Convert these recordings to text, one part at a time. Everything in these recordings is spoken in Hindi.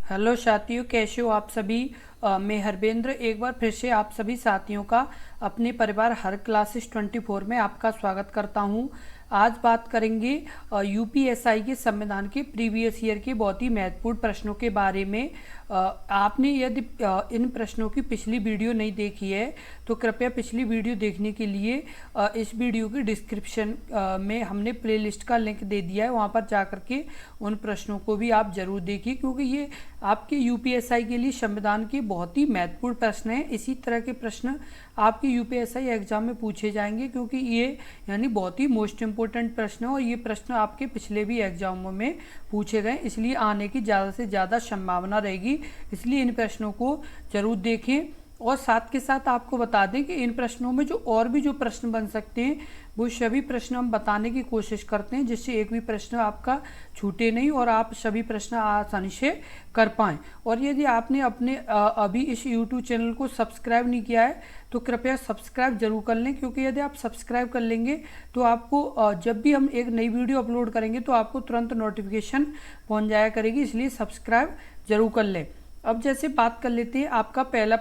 हेलो साथियों, कैसे हो आप सभी। मैं हरबेंद्र एक बार फिर से आप सभी साथियों का अपने परिवार हर क्लासेस 24 में आपका स्वागत करता हूं। आज बात करेंगे यूपीएसआई के संविधान के प्रीवियस ईयर के बहुत ही महत्वपूर्ण प्रश्नों के बारे में। आपने यदि इन प्रश्नों की पिछली वीडियो नहीं देखी है तो कृपया पिछली वीडियो देखने के लिए इस वीडियो की डिस्क्रिप्शन में हमने प्लेलिस्ट का लिंक दे दिया है, वहाँ पर जा कर के उन प्रश्नों को भी आप जरूर देखिए, क्योंकि ये आपके यूपीएसआई के लिए संविधान के बहुत ही महत्वपूर्ण प्रश्न हैं। इसी तरह के प्रश्न आपके यूपीएसआई एग्जाम में पूछे जाएंगे, क्योंकि ये यानी बहुत ही मोस्ट इम्पोर्टेंट प्रश्न है और ये प्रश्न आपके पिछले भी एग्जामों में पूछे गए, इसलिए आने की ज़्यादा से ज़्यादा संभावना रहेगी। इसलिए इन प्रश्नों को जरूर देखें और साथ के साथ आपको बता दें कि इन प्रश्नों में जो और भी जो प्रश्न बन सकते हैं वो सभी प्रश्न हम बताने की कोशिश करते हैं, जिससे एक भी प्रश्न आपका छूटे नहीं और आप सभी प्रश्न आसानी से कर पाएँ। और यदि आपने अपने अभी इस YouTube चैनल को सब्सक्राइब नहीं किया है तो कृपया सब्सक्राइब जरूर कर लें, क्योंकि यदि आप सब्सक्राइब कर लेंगे तो आपको जब भी हम एक नई वीडियो अपलोड करेंगे तो आपको तुरंत नोटिफिकेशन पहुंच जाया करेगी, इसलिए सब्सक्राइब जरूर कर लें। अब जैसे बात कर लेते हैं, आपका पहला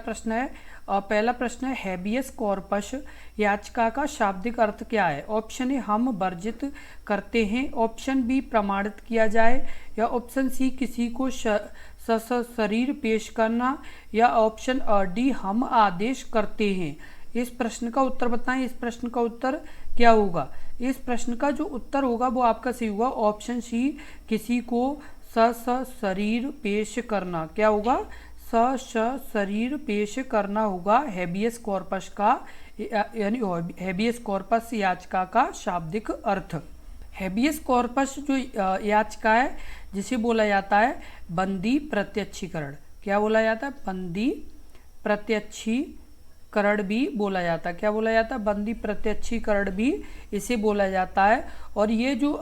प्रश्न है हैबियस कॉर्पस याचिका का शाब्दिक अर्थ क्या है। ऑप्शन ए हम वर्जित करते हैं, ऑप्शन बी प्रमाणित किया जाए, या ऑप्शन सी किसी को सशरीर पेश करना, या ऑप्शन डी हम आदेश करते हैं। इस प्रश्न का उत्तर बताएं। इस प्रश्न का उत्तर क्या होगा। इस प्रश्न का जो उत्तर होगा वो आपका सही होगा ऑप्शन सी किसी को सशरीर पेश करना। क्या होगा? सशरीर पेश करना होगा हैबियस कॉर्पस का, यानी हैबियस कॉर्पस याचिका का शाब्दिक अर्थ। हैबियस कॉर्पस जो याचिका है जिसे बोला जाता है बंदी प्रत्यक्षीकरण। क्या बोला जाता है? बंदी प्रत्यक्षीकरण भी बोला जाता है। क्या बोला जाता है? बंदी प्रत्यक्षीकरण भी इसे बोला जाता है। और ये जो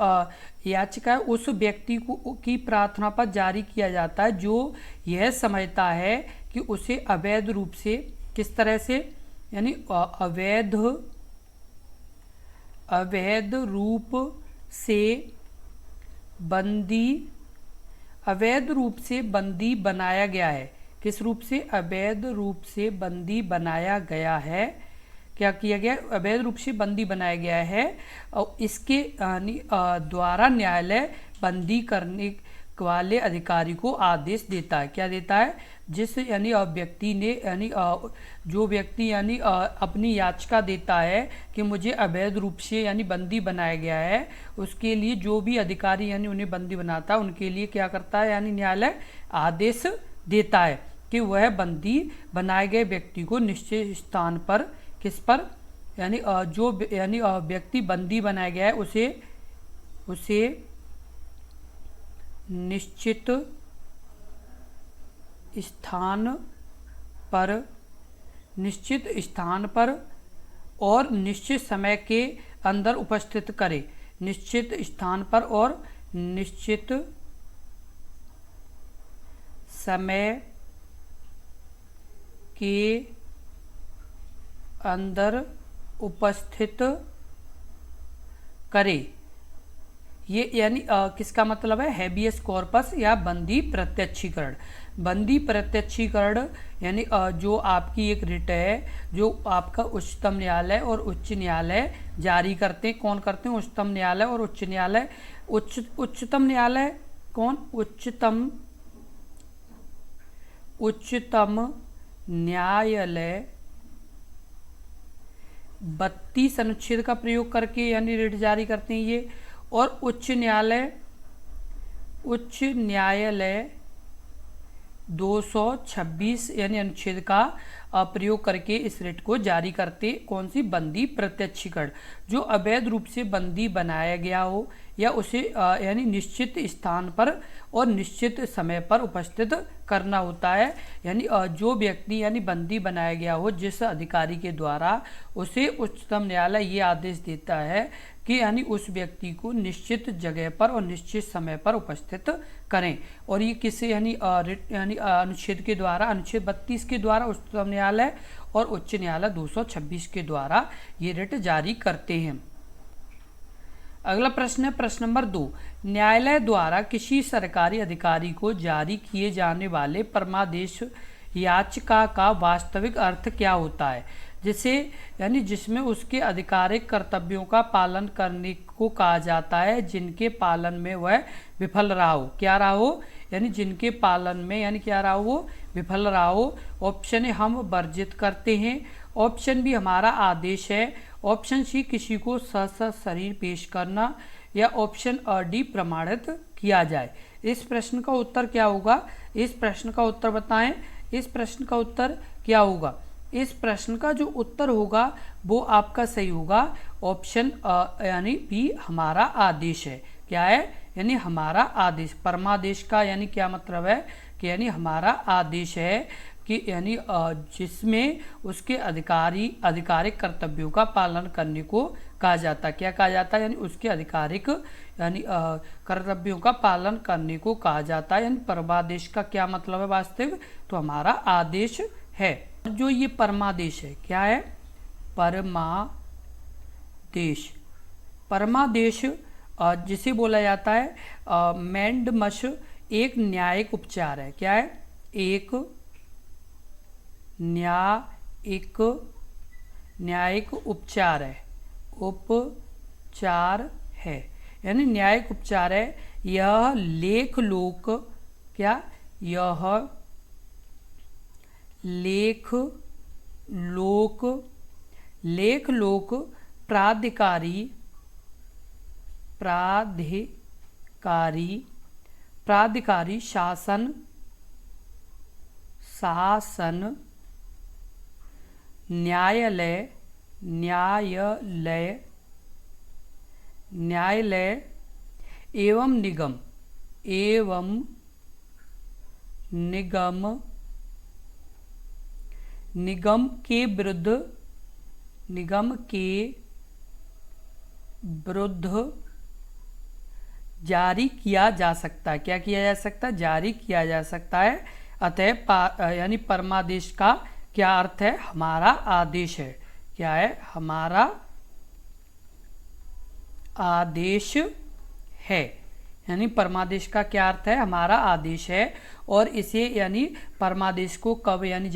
याचिका है उस व्यक्ति की प्रार्थना पर जारी किया जाता है जो यह समझता है कि उसे अवैध रूप से, किस तरह से, यानी अवैध रूप से बंदी बनाया गया है। किस रूप से? अवैध रूप से बंदी बनाया गया है। क्या किया गया? अवैध रूप से बंदी बनाया गया है और इसके द्वारा न्यायालय बंदी करने वाले अधिकारी को आदेश देता है। क्या देता है? जिस यानी व्यक्ति ने जो व्यक्ति अपनी याचिका देता है कि मुझे अवैध रूप से यानी बंदी बनाया गया है, उसके लिए जो भी अधिकारी यानी उन्हें बंदी बनाता है उनके लिए क्या करता है, यानी न्यायालय आदेश देता है कि वह बंदी बनाए गए व्यक्ति को निश्चित स्थान पर, किस पर, यानी जो व्यक्ति बंदी बनाया गया है उसे निश्चित स्थान पर और निश्चित समय के अंदर उपस्थित करे। निश्चित स्थान पर और निश्चित समय के अंदर उपस्थित करे। ये यानी किसका मतलब है? हैबियस कॉर्पस या बंदी प्रत्यक्षीकरण। बंदी प्रत्यक्षीकरण यानी जो आपकी एक रिट है जो आपका उच्चतम न्यायालय और उच्च न्यायालय जारी करते हैं। कौन करते हैं? उच्चतम न्यायालय और उच्च न्यायालय। उच्चतम न्यायालय कौन? उच्चतम न्यायालय 32 अनुच्छेद का प्रयोग करके यानी रिट जारी करते हैं ये। और उच्च न्यायालय 226 यानी अनुच्छेद का प्रयोग करके इस रिट को जारी करते। कौन सी? बंदी प्रत्यक्षीकरण। जो अवैध रूप से बंदी बनाया गया हो या उसे यानी निश्चित स्थान पर और निश्चित समय पर उपस्थित करना होता है। यानी जो व्यक्ति यानी बंदी बनाया गया हो जिस अधिकारी के द्वारा, उसे उच्चतम न्यायालय ये आदेश देता है कि यानी उस व्यक्ति को निश्चित जगह पर और निश्चित समय पर उपस्थित करें। और ये किससे यानी अनुच्छेद के द्वारा, अनुच्छेद 32 के द्वारा उच्चतम न्यायालय और उच्च न्यायालय 226 के द्वारा ये रिट जारी करते हैं। अगला प्रश्न है प्रश्न नंबर 2। न्यायालय द्वारा किसी सरकारी अधिकारी को जारी किए जाने वाले परमादेश याचिका का वास्तविक अर्थ क्या होता है? जिसे यानी जिसमें उसके आधिकारिक कर्तव्यों का पालन करने को कहा जाता है, जिनके पालन में वह विफल रहा हो। क्या रहा हो? यानी जिनके पालन में यानी क्या रहा हो, वो विफल रहा हो। ऑप्शन ए हम वर्जित करते हैं, ऑप्शन बी हमारा आदेश है, ऑप्शन सी किसी को शरीर पेश करना, या ऑप्शन डी प्रमाणित किया जाए। इस प्रश्न का उत्तर क्या होगा? इस प्रश्न का उत्तर बताएं। इस प्रश्न का उत्तर क्या होगा? इस प्रश्न का जो उत्तर होगा वो आपका सही होगा ऑप्शन यानी बी हमारा आदेश है। क्या है? यानी हमारा आदेश। परमादेश का यानी क्या मतलब है कि यानी हमारा आदेश है कि यानी जिसमें उसके आधिकारिक कर्तव्यों का पालन करने को कहा जाता है। क्या कहा जाता है? यानी उसके आधिकारिक यानी कर्तव्यों का पालन करने को कहा जाता है। यानी परमादेश का क्या मतलब है वास्तविक? तो हमारा आदेश है। जो ये परमादेश है, क्या है? परमादेश। परमादेश जिसे बोला जाता है मैंडमश एक न्यायिक उपचार है। क्या है? एक न्यायिक उपचार है। उपचार है यानी न्यायिक उपचार है। यह लेख लोक क्या? यह लेख लोक प्राधिकारी शासन न्यायालय एवं निगम के विरुद्ध जारी किया जा सकता है। क्या किया जा सकता है? जारी किया जा सकता है। अतः यानी परमादेश का क्या अर्थ है? हमारा आदेश है। क्या है? हमारा आदेश है। यानी परमादेश का क्या अर्थ है? हमारा आदेश है। और इसे यानी परमादेश को कब यानी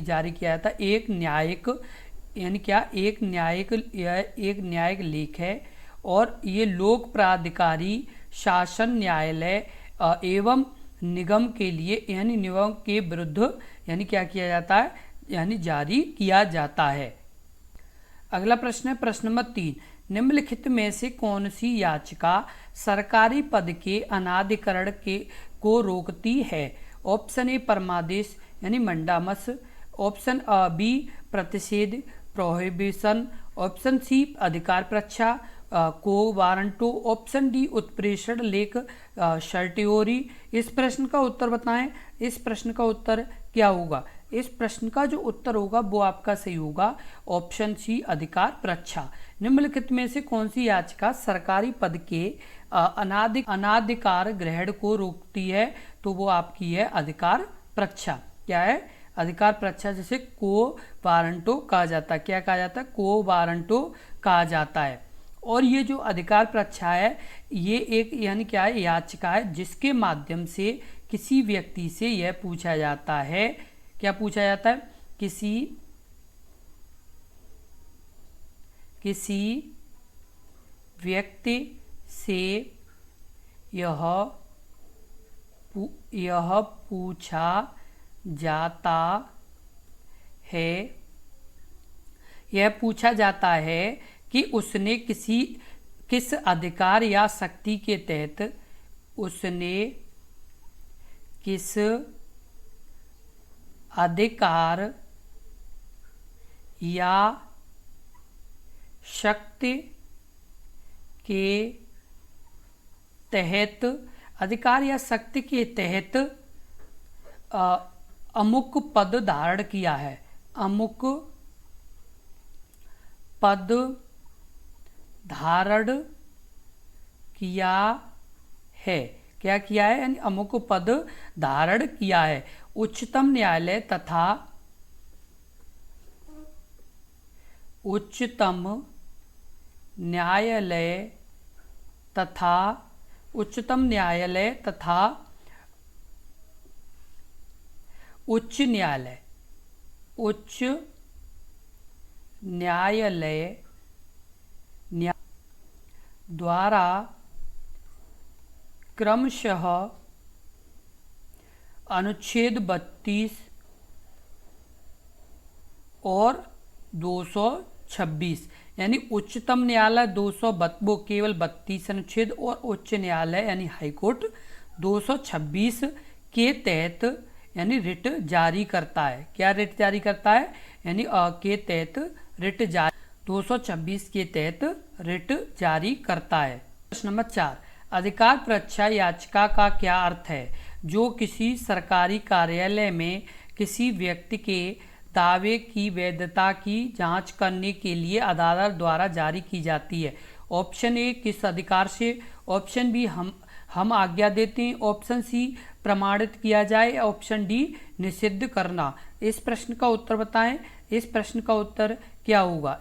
जारी किया जाता है? एक न्यायिक यानी क्या? एक न्यायिक लेख है और ये लोक प्राधिकारी शासन न्यायालय एवं निगम के लिए यानी निगम के विरुद्ध यानी क्या किया जाता है? यानी जारी किया जाता है। अगला प्रश्न है प्रश्न नंबर 3। निम्नलिखित में से कौन सी याचिका सरकारी पद के अनाधिकरण को रोकती है? ऑप्शन ए परमादेश यानी मंडामस, ऑप्शन बी प्रतिषेध प्रोहिबिशन, ऑप्शन सी अधिकार परीक्षा को वारंटो, ऑप्शन डी उत्प्रेषण लेख शर्टियोरी। इस प्रश्न का उत्तर बताएं। इस प्रश्न का उत्तर क्या होगा? इस प्रश्न का जो उत्तर होगा वो आपका सही होगा ऑप्शन सी अधिकार परीक्षा। निम्नलिखित में से कौन सी याचिका सरकारी पद के अनाधिकार ग्रहण को रोकती है? तो वो आपकी है अधिकार परीक्षा। क्या है? अधिकार परीक्षा जिसे को वारंटो कहा जाता है। क्या कहा जाता है? को वारंटो कहा जाता है। और ये जो अधिकार परीक्षा है ये एक यानी क्या है? याचिका है जिसके माध्यम से किसी व्यक्ति से यह पूछा जाता है। क्या पूछा जाता है? किसी व्यक्ति से यह पूछा जाता है, यह पूछा जाता है कि उसने किस अधिकार या शक्ति के तहत उसने किस अधिकार या शक्ति के तहत अधिकार या शक्ति के तहत अमुक पद धारण किया है। अमुक पद धारण किया है। क्या किया है? यानी अमुक पद धारण किया है। उच्चतम न्यायालय तथा तथा उच्चतम न्यायालय तथा उच्च न्यायालय द्वारा क्रमशः अनुच्छेद 32 और 226, यानी उच्चतम न्यायालय 232 केवल 32 अनुच्छेद और उच्च न्यायालय यानी हाईकोर्ट 226 के तहत यानी रिट जारी करता है। क्या रिट जारी करता है? यानी के तहत रिट जारी 226 के तहत रिट जारी करता है। प्रश्न नंबर 4, अधिकार परीक्षा याचिका का क्या अर्थ है? जो किसी सरकारी कार्यालय में किसी व्यक्ति के दावे की वैधता की जांच करने के लिए अदालत द्वारा जारी की जाती है। ऑप्शन ए किस अधिकार से, ऑप्शन बी हम आज्ञा देते हैं, ऑप्शन सी प्रमाणित किया जाए, ऑप्शन डी निषिद्ध करना। इस प्रश्न का उत्तर बताएं। इस प्रश्न का उत्तर क्या होगा?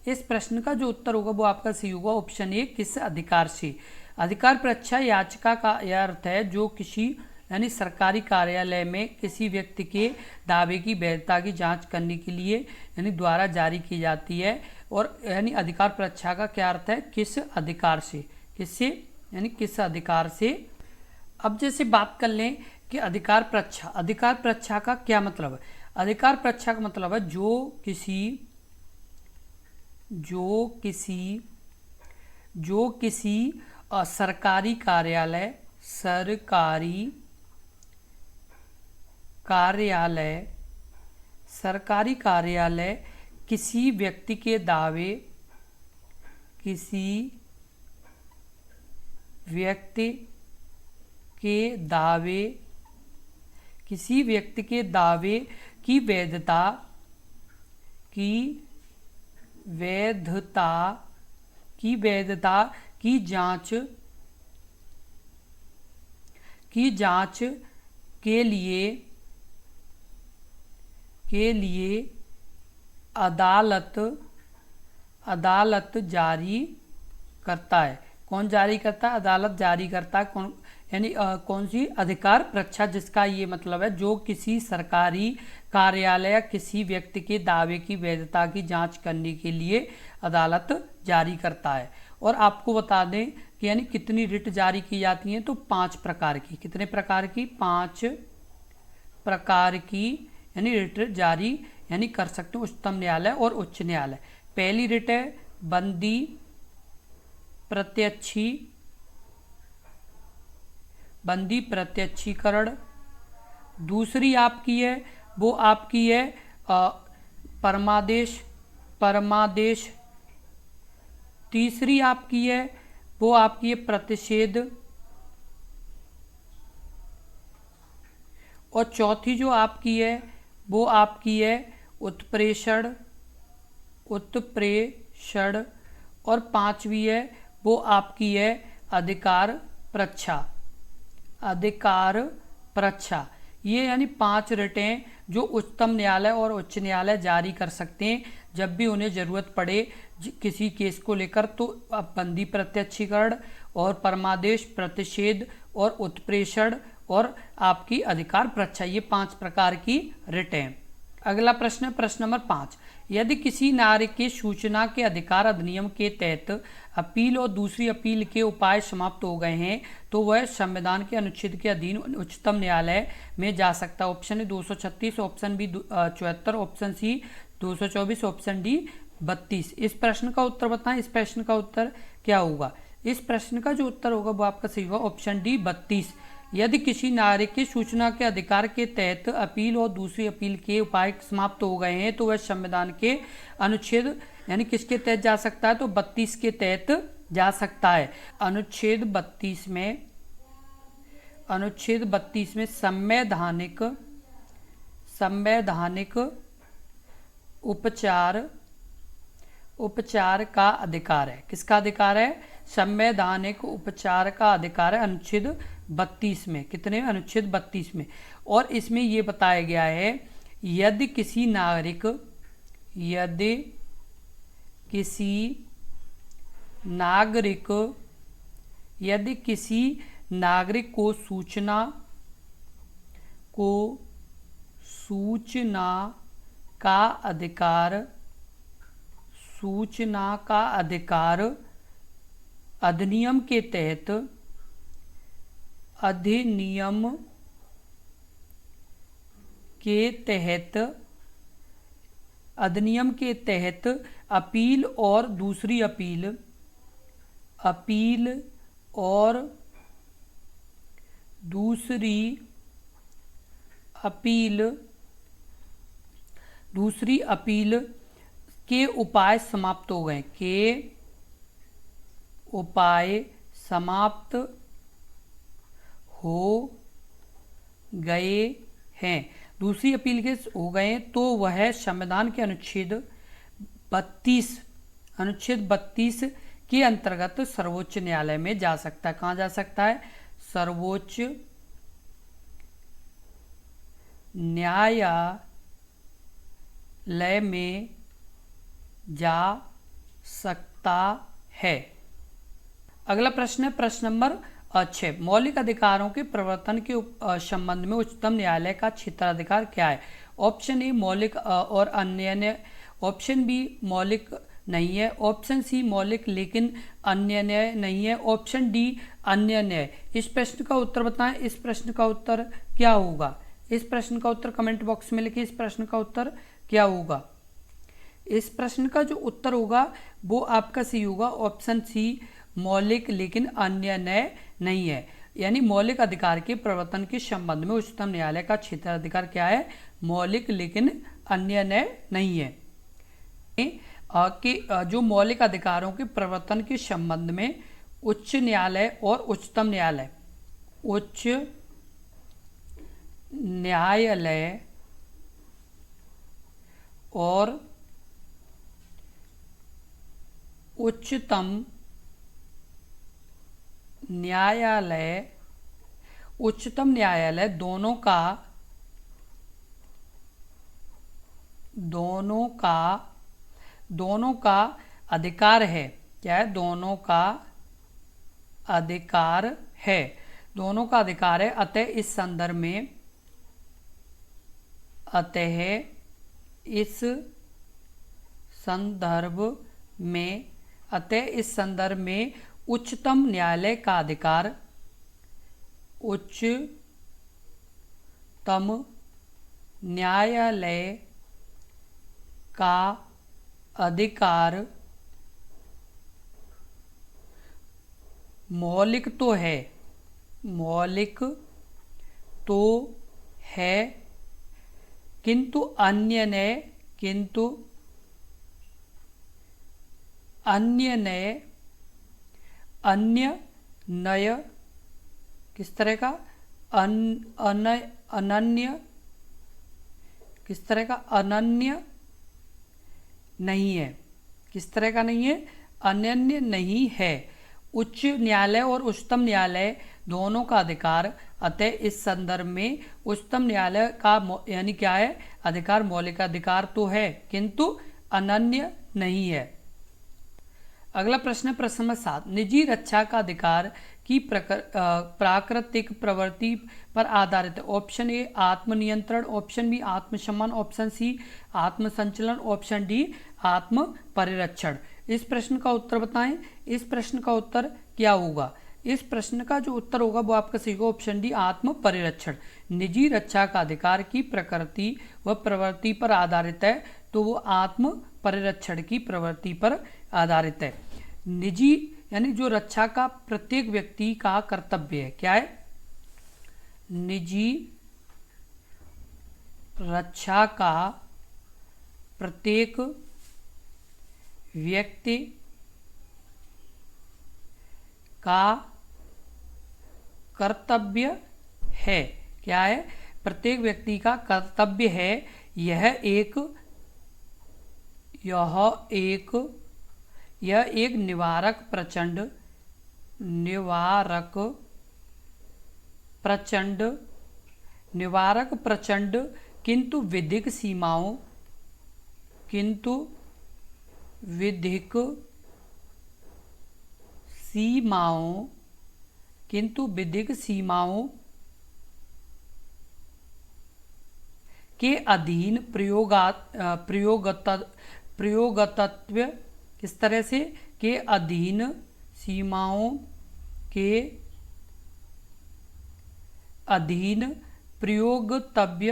इस प्रश्न का जो उत्तर होगा वो आपका सही होगा, ऑप्शन ए किस अधिकार से। अधिकार परीक्षा याचिका का यह अर्थ है जो किसी यानी सरकारी कार्यालय में किसी व्यक्ति के दावे की वैधता की जांच करने के लिए यानी द्वारा जारी की जाती है। और यानी अधिकार परीक्षा का क्या अर्थ है? किस अधिकार से, किससे यानी किस अधिकार से। अब जैसे बात कर लें कि अधिकार परीक्षा का क्या मतलब है? अधिकार परीक्षा का मतलब है जो किसी सरकारी कार्यालय किसी व्यक्ति के दावे की वैधता की जांच के लिए अदालत जारी करता है। कौन जारी करता है? अदालत जारी करता है। कौन यानी कौन सी? अधिकार परीक्षा, जिसका ये मतलब है जो किसी सरकारी कार्यालय या किसी व्यक्ति के दावे की वैधता की जांच करने के लिए अदालत जारी करता है। और आपको बता दें कि यानी कितनी रिट जारी की जाती हैं, तो 5 प्रकार की। कितने प्रकार की? 5 प्रकार की यानी रिट जारी यानी कर सकते हैं उच्चतम न्यायालय और उच्च न्यायालय। पहली रिट है बंदी प्रत्यक्षीकरण। दूसरी आपकी है वो आपकी है परमादेश। तीसरी आपकी है वो आपकी है प्रतिषेध। और चौथी जो आपकी है वो आपकी है उत्प्रेषण। और 5वीं है वो आपकी है अधिकार परीक्षा। ये यानी 5 रिटें जो उच्चतम न्यायालय और उच्च न्यायालय जारी कर सकते हैं जब भी उन्हें ज़रूरत पड़े किसी केस को लेकर। तो बंदी प्रत्यक्षीकरण और परमादेश, प्रतिषेध और उत्प्रेषण और आपकी अधिकार परीक्षा, ये 5 प्रकार की रिटें हैं। अगला प्रश्न है प्रश्न नंबर 5, यदि किसी नागरिक के सूचना के अधिकार अधिनियम के तहत अपील और दूसरी अपील के उपाय समाप्त हो गए हैं तो वह संविधान के अनुच्छेद के अधीन उच्चतम न्यायालय में जा सकता है। Option A 236, option B 74, option C 224, option D 32। इस प्रश्न का उत्तर बताएं। इस प्रश्न का उत्तर क्या होगा? इस प्रश्न का जो उत्तर होगा वो आपका सही होगा, ऑप्शन डी 32। यदि किसी नागरिक के सूचना के अधिकार के तहत अपील और दूसरी अपील के उपाय समाप्त हो गए हैं तो वह संविधान के अनुच्छेद यानी किसके तहत जा सकता है? तो 32 के तहत जा सकता है। अनुच्छेद 32 में संवैधानिक उपचार का अधिकार है। किसका अधिकार है? संवैधानिक उपचार का अधिकार है अनुच्छेद 32 में। कितने? अनुच्छेद 32 में। और इसमें ये बताया गया है यदि किसी नागरिक यदि किसी नागरिक को सूचना का अधिकार अधिनियम के तहत अपील और दूसरी अपील के उपाय समाप्त हो गए हैं, दूसरी अपील के हो गए तो वह संविधान के अनुच्छेद 32 के अंतर्गत सर्वोच्च न्यायालय में जा सकता है। कहाँ जा सकता है? सर्वोच्च न्यायालय में जा सकता है। अगला प्रश्न है प्रश्न नंबर 6। मौलिक अधिकारों के प्रवर्तन के संबंध में उच्चतम न्यायालय का क्षेत्राधिकार क्या है? ऑप्शन ए मौलिक और अन्य न्याय, ऑप्शन बी मौलिक नहीं है, ऑप्शन सी मौलिक लेकिन अन्य न्याय नहीं है, ऑप्शन डी अन्य न्याय। इस प्रश्न का उत्तर बताएं। इस प्रश्न का उत्तर क्या होगा? इस प्रश्न का उत्तर कमेंट बॉक्स में लिखिए। इस प्रश्न का उत्तर क्या होगा? इस प्रश्न का जो उत्तर होगा वो आपका सी होगा, ऑप्शन सी मौलिक लेकिन अन्य न्याय नहीं है। यानी मौलिक अधिकार के प्रवर्तन के संबंध में उच्चतम न्यायालय का क्षेत्राधिकार क्या है? मौलिक लेकिन अन्य न्याय नहीं है। कि जो मौलिक अधिकारों के प्रवर्तन के संबंध में उच्च न्यायालय और उच्चतम न्यायालय और उच्चतम न्यायालय दोनों का अधिकार है। क्या है? दोनों का अधिकार है। अतः इस संदर्भ में उच्चतम न्यायालय का अधिकार मौलिक तो है किंतु अन्य न्याय किस तरह का? अनन्य नहीं है। किस तरह का नहीं है? अनन्य नहीं है। उच्च न्यायालय और उच्चतम न्यायालय दोनों का अधिकार, अतः इस संदर्भ में उच्चतम न्यायालय का यानी क्या है? अधिकार मौलिक अधिकार तो है किंतु अनन्य नहीं है। अगला प्रश्न है प्रश्न नंबर 7। निजी रक्षा का अधिकार की प्राकृतिक प्रवृत्ति पर आधारित है। ऑप्शन ए आत्मनियंत्रण, ऑप्शन बी आत्मसम्मान, ऑप्शन सी आत्मसंचलन, ऑप्शन डी आत्म परिरक्षण। इस प्रश्न का उत्तर बताएं। इस प्रश्न का उत्तर क्या होगा? इस प्रश्न का जो उत्तर होगा वो आपका सही होगा, ऑप्शन डी आत्म परिरक्षण। निजी रक्षा का अधिकार की प्रकृति व प्रवृत्ति पर आधारित है तो वो आत्म परिरक्षण की प्रवृत्ति पर आधारित है। निजी यानी जो रक्षा का प्रत्येक व्यक्ति का कर्तव्य है। क्या है? निजी रक्षा का प्रत्येक व्यक्ति का कर्तव्य है। क्या है? प्रत्येक व्यक्ति का कर्तव्य है। यह एक निवारक प्रचंड किंतु विधिक सीमाओं किंतु विधिक सीमाओं के अधीन प्रयोगतत्व किस तरह से के अधीन सीमाओं के अधीन प्रयोगतव्य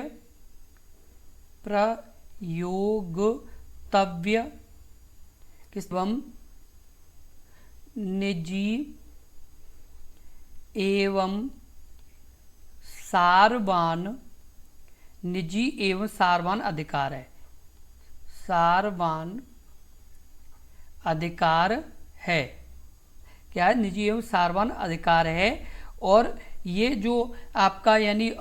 एवं निजी एवं सारवान अधिकार है। सारवान अधिकार है। क्या है? निजी एवं सारवान अधिकार है। और ये जो आपका यानी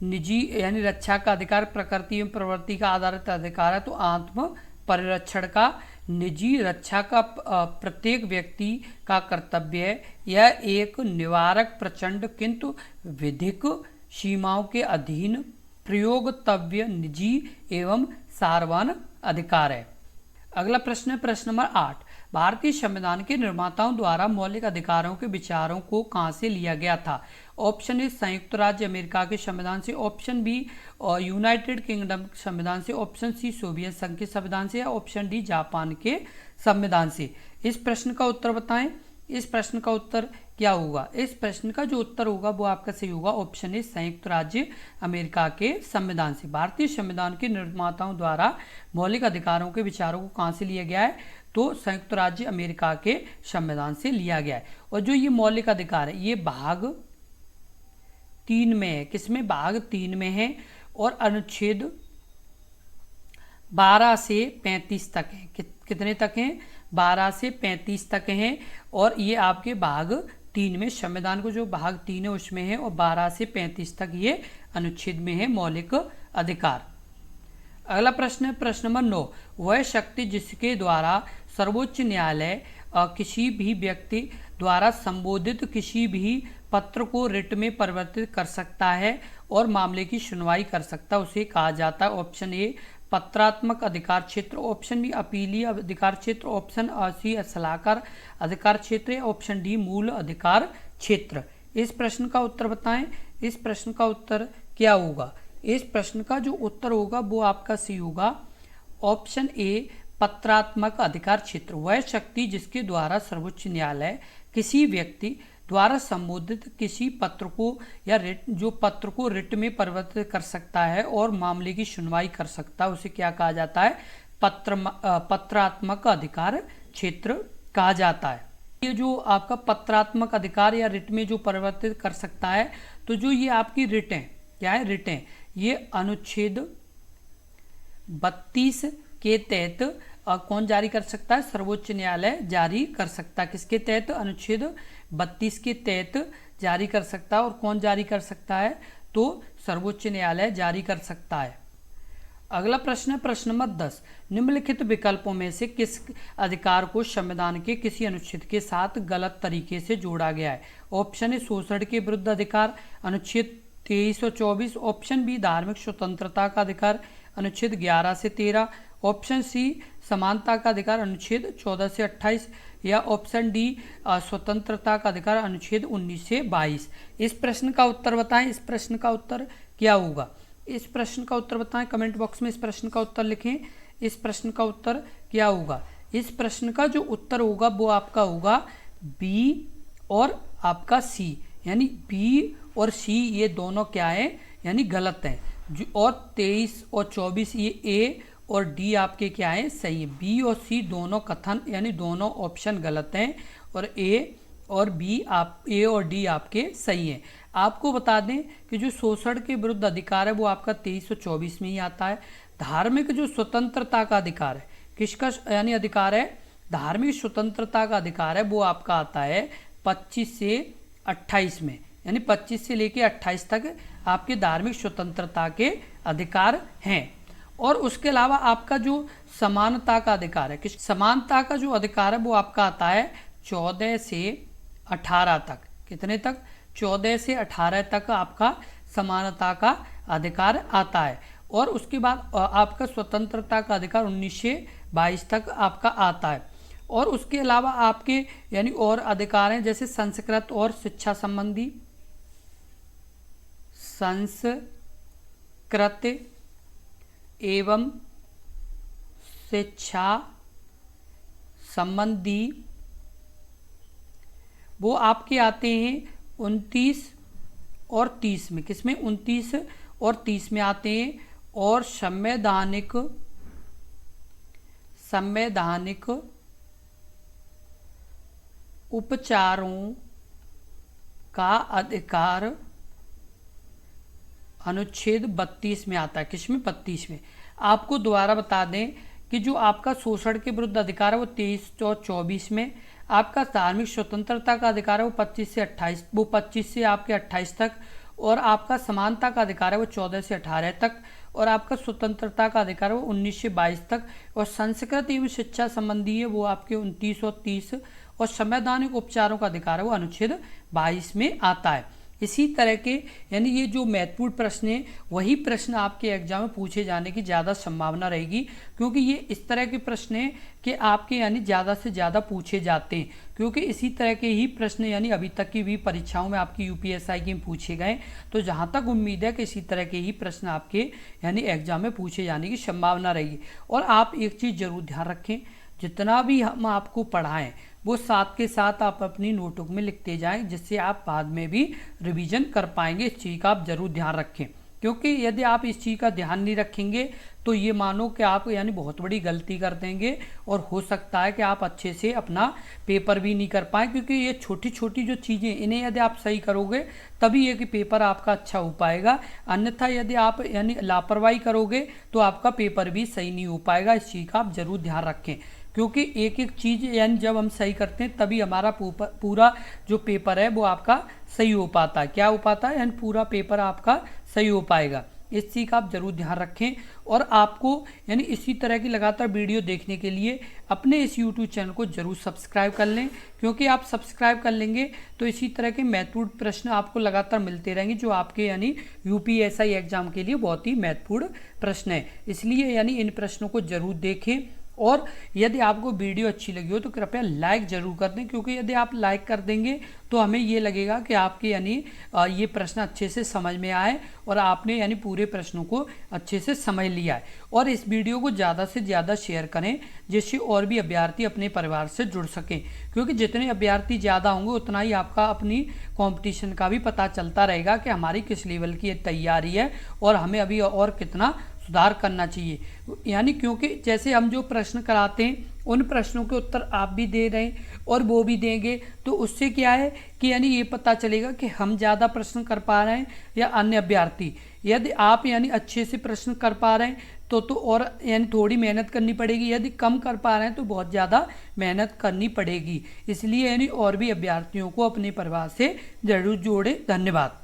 निजी यानी रक्षा का अधिकार प्रकृति एवं प्रवृत्ति का आधारित अधिकार है, तो आत्म परिरक्षण का निजी रक्षा का प्रत्येक व्यक्ति का कर्तव्य है। यह एक निवारक प्रचंड किंतु विधिक सीमाओं के अधीन प्रयोगतव्य निजी एवं सारवान अधिकार है। अगला प्रश्न है प्रश्न नंबर 8। भारतीय संविधान के निर्माताओं द्वारा मौलिक अधिकारों के विचारों को कहाँ से लिया गया था? ऑप्शन ए संयुक्त राज्य अमेरिका के संविधान से, ऑप्शन बी यूनाइटेड किंगडम संविधान से, ऑप्शन सी सोवियत संघ के संविधान से, या ऑप्शन डी जापान के संविधान से। इस प्रश्न का उत्तर बताएं। इस प्रश्न का उत्तर क्या होगा? इस प्रश्न का जो उत्तर होगा वो आपका सही होगा, ऑप्शन ए संयुक्त राज्य अमेरिका के संविधान से। भारतीय संविधान के निर्माताओं द्वारा मौलिक अधिकारों के विचारों को कहाँ से लिया गया है? तो संयुक्त राज्य अमेरिका के संविधान से लिया गया है। और जो ये मौलिक अधिकार है ये भाग 3 में है। किसमें? भाग 3 में है। और अनुच्छेद 12 से 35 तक है। कितने तक हैं? 12 से 35 तक हैं। और ये आपके भाग 3 में, संविधान को जो भाग 3 है उसमें है, और 12 से 35 तक ये अनुच्छेद में है मौलिक अधिकार। अगला प्रश्न है प्रश्न नंबर 9। वह शक्ति जिसके द्वारा सर्वोच्च न्यायालय किसी भी व्यक्ति द्वारा संबोधित किसी भी पत्र को रिट में परिवर्तित कर सकता है और मामले की सुनवाई कर सकता है, उसे कहा जाता है। ऑप्शन ए पत्रात्मक अधिकार क्षेत्र, ऑप्शन बी अपीलीय अधिकार क्षेत्र, ऑप्शन सी सलाहकार अधिकार क्षेत्र, ऑप्शन डी मूल अधिकार क्षेत्र। इस प्रश्न का उत्तर बताएं। इस प्रश्न का उत्तर क्या होगा? इस प्रश्न का जो उत्तर होगा वो आपका सी होगा, ऑप्शन ए पत्रात्मक अधिकार क्षेत्र। वह शक्ति जिसके द्वारा सर्वोच्च न्यायालय किसी व्यक्ति द्वारा संबोधित किसी पत्र को या जो पत्र को रिट में परिवर्तित कर सकता है और मामले की सुनवाई कर सकता है, उसे क्या कहा जाता है? पत्रात्मक अधिकार क्षेत्र कहा जाता है। ये जो आपका पत्रात्मक अधिकार या रिट में जो परिवर्तित कर सकता है, तो जो ये आपकी रिट है, क्या है? रिट है। ये अनुच्छेद 32 के तहत कौन जारी कर सकता है? सर्वोच्च न्यायालय जारी कर सकता है। किसके तहत? अनुच्छेद 32 के तहत जारी कर सकता है। और कौन जारी कर सकता है? तो सर्वोच्च न्यायालय जारी कर सकता है। अगला प्रश्न है प्रश्न नंबर 10। निम्नलिखित विकल्पों में से किस अधिकार को संविधान के किसी अनुच्छेद के साथ गलत तरीके से जोड़ा गया है? ऑप्शन ए शोषण के विरुद्ध अधिकार, अनुच्छेद 23 और 24, ऑप्शन बी धार्मिक स्वतंत्रता का अधिकार, अनुच्छेद 11 से 13, ऑप्शन सी समानता का अधिकार, अनुच्छेद 14 से 28, या ऑप्शन डी स्वतंत्रता का अधिकार, अनुच्छेद 19 से 22। इस प्रश्न का उत्तर बताएं। इस प्रश्न का उत्तर क्या होगा? इस प्रश्न का उत्तर बताएं, कमेंट बॉक्स में इस प्रश्न का उत्तर लिखें। इस प्रश्न का उत्तर क्या होगा? इस प्रश्न का जो उत्तर होगा वो आपका होगा बी और आपका सी, यानी बी और सी ये दोनों क्या है? यानी गलत हैं। और 23 और 24 ये ए और डी आपके क्या है? सही है। बी और सी दोनों कथन यानी दोनों ऑप्शन गलत हैं, और ए और बी ए और डी आपके सही हैं। आपको बता दें कि जो शोषण के विरुद्ध अधिकार है वो आपका 23 और 24 में ही आता है। धार्मिक जो स्वतंत्रता का अधिकार है, किसका यानी अधिकार है? धार्मिक स्वतंत्रता का अधिकार है वो आपका आता है 25 से 28 में, यानी 25 से लेके 28 तक आपके धार्मिक स्वतंत्रता के अधिकार हैं। और उसके अलावा आपका जो समानता का अधिकार है, किस समानता का जो अधिकार है वो आपका आता है 14 से 18 तक। कितने तक? 14 से 18 तक आपका समानता का अधिकार आता है। और उसके बाद आपका स्वतंत्रता का अधिकार 19 से 22 तक आपका आता है। और उसके अलावा आपके यानी और अधिकार हैं, जैसे संस्कृत और शिक्षा संबंधी, संस्कृत एवं शिक्षा संबंधी, वो आपके आते हैं 29 और 30 में। किसमें? 29 और 30 में आते हैं। और संवैधानिक उपचारों का अधिकार अनुच्छेद 32 में आता है। किसमें? 32 में। आपको दोबारा बता दें कि जो आपका शोषण के विरुद्ध अधिकार है वो 23 और 24 में, आपका धार्मिक स्वतंत्रता का अधिकार है वो 25 से 28, वो 25 से आपके 28 तक, और आपका समानता का अधिकार है वो 14 से 18 तक, और आपका स्वतंत्रता का अधिकार है वो 19 से 22 तक, और संस्कृत एवं शिक्षा संबंधी है वो आपके 29 और 30, और संवैधानिक उपचारों का अधिकार है वो अनुच्छेद 22 में आता है। इसी तरह के यानी ये जो महत्वपूर्ण प्रश्न है वही प्रश्न आपके एग्जाम में पूछे जाने की ज़्यादा संभावना रहेगी, क्योंकि ये इस तरह के प्रश्न हैं कि आपके यानी ज़्यादा से ज़्यादा पूछे जाते हैं, क्योंकि इसी तरह के ही प्रश्न यानी अभी तक की भी परीक्षाओं में आपकी यूपीएसआई के पूछे गए। तो जहाँ तक उम्मीद है कि इसी तरह के ही प्रश्न आपके यानी एग्जाम में पूछे जाने की संभावना रहेगी। और आप एक चीज़ जरूर ध्यान रखें, जितना भी हम आपको पढ़ाएं वो साथ के साथ आप अपनी नोटबुक में लिखते जाएं, जिससे आप बाद में भी रिवीजन कर पाएंगे। इस चीज़ का आप जरूर ध्यान रखें, क्योंकि यदि आप इस चीज़ का ध्यान नहीं रखेंगे तो ये मानो कि आप यानी बहुत बड़ी गलती कर देंगे, और हो सकता है कि आप अच्छे से अपना पेपर भी नहीं कर पाएँ, क्योंकि ये छोटी छोटी जो चीज़ें इन्हें यदि आप सही करोगे तभी ये कि पेपर आपका अच्छा हो पाएगा, अन्यथा यदि आप यानी लापरवाही करोगे तो आपका पेपर भी सही नहीं हो पाएगा। इस चीज़ का आप जरूर ध्यान रखें, क्योंकि एक एक चीज़ यानी जब हम सही करते हैं तभी हमारा पूरा जो पेपर है वो आपका सही हो पाता है। क्या हो पाता है? यानी पूरा पेपर आपका सही हो पाएगा। इस चीज़ का आप जरूर ध्यान रखें। और आपको यानी इसी तरह की लगातार वीडियो देखने के लिए अपने इस YouTube चैनल को जरूर सब्सक्राइब कर लें, क्योंकि आप सब्सक्राइब कर लेंगे तो इसी तरह के महत्वपूर्ण प्रश्न आपको लगातार मिलते रहेंगे, जो आपके यानी यूपीएसआई एग्जाम के लिए बहुत ही महत्वपूर्ण प्रश्न है। इसलिए यानी इन प्रश्नों को जरूर देखें, और यदि आपको वीडियो अच्छी लगी हो तो कृपया लाइक जरूर कर दें, क्योंकि यदि आप लाइक कर देंगे तो हमें ये लगेगा कि आपके यानी ये प्रश्न अच्छे से समझ में आए और आपने यानी पूरे प्रश्नों को अच्छे से समझ लिया है। और इस वीडियो को ज़्यादा से ज़्यादा शेयर करें, जिससे और भी अभ्यर्थी अपने परिवार से जुड़ सकें, क्योंकि जितने अभ्यर्थी ज़्यादा होंगे उतना ही आपका अपनी कॉम्पिटिशन का भी पता चलता रहेगा कि हमारी किस लेवल की तैयारी है और हमें अभी और कितना सुधार करना चाहिए। यानी क्योंकि जैसे हम जो प्रश्न कराते हैं उन प्रश्नों के उत्तर आप भी दे रहे हैं और वो भी देंगे, तो उससे क्या है कि यानी ये पता चलेगा कि हम ज़्यादा प्रश्न कर पा रहे हैं या अन्य अभ्यर्थी। यदि आप यानी अच्छे से प्रश्न कर पा रहे हैं तो और यानी थोड़ी मेहनत करनी पड़ेगी, यदि कम कर पा रहे हैं तो बहुत ज़्यादा मेहनत करनी पड़ेगी। इसलिए यानी और भी अभ्यर्थियों को अपने परिवार से जरूर जोड़ें। धन्यवाद।